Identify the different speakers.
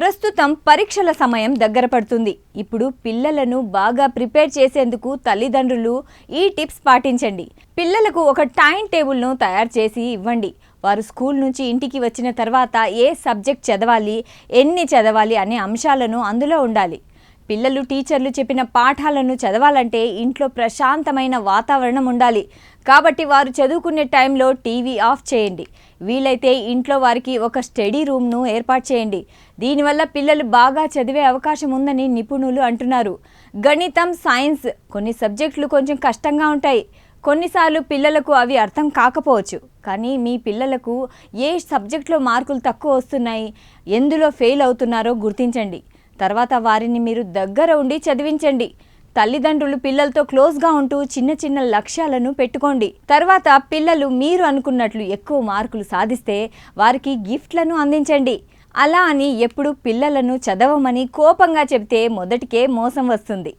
Speaker 1: ప్రస్తుతం పరీక్షల సమయం దగ్గర పడుతుంది. ఇప్పుడు పిల్లలను బాగా ప్రిపేర్ చేసేందుకు తల్లిదండ్రులు ఈ టిప్స్ పాటించండి. పిల్లలకు ఒక టైం టేబుల్ను తయారు చేసి ఇవ్వండి. వారు స్కూల్ నుంచి ఇంటికి వచ్చిన తర్వాత ఏ సబ్జెక్ట్ చదవాలి, ఎన్ని చదవాలి అనే అంశాలను అందులో ఉండాలి. పిల్లలు టీచర్లు చెప్పిన పాఠాలను చదవాలంటే ఇంట్లో ప్రశాంతమైన వాతావరణం ఉండాలి. కాబట్టి వారు చదువుకునే టైంలో టీవీ ఆఫ్ చేయండి. వీలైతే ఇంట్లో వారికి ఒక స్టడీ రూమ్ను ఏర్పాటు చేయండి. దీనివల్ల పిల్లలు బాగా చదివే అవకాశం ఉందని నిపుణులు అంటున్నారు. గణితం, సైన్స్ కొన్ని సబ్జెక్టులు కొంచెం కష్టంగా ఉంటాయి. కొన్నిసార్లు పిల్లలకు అవి అర్థం కాకపోవచ్చు. కానీ మీ పిల్లలకు ఏ సబ్జెక్టులో మార్కులు తక్కువ వస్తున్నాయి, ఎందులో ఫెయిల్ అవుతున్నారో గుర్తించండి. తర్వాత వారిని మీరు దగ్గర ఉండి చదివించండి. తల్లిదండ్రులు పిల్లలతో క్లోజ్గా ఉంటూ చిన్న చిన్న లక్ష్యాలను పెట్టుకోండి. తర్వాత పిల్లలు మీరు అనుకున్నట్లు ఎక్కువ మార్కులు సాధిస్తే వారికి గిఫ్ట్లను అందించండి. అలా అని ఎప్పుడు పిల్లలను చదవమని కోపంగా చెబితే మొదటికే మోసం వస్తుంది.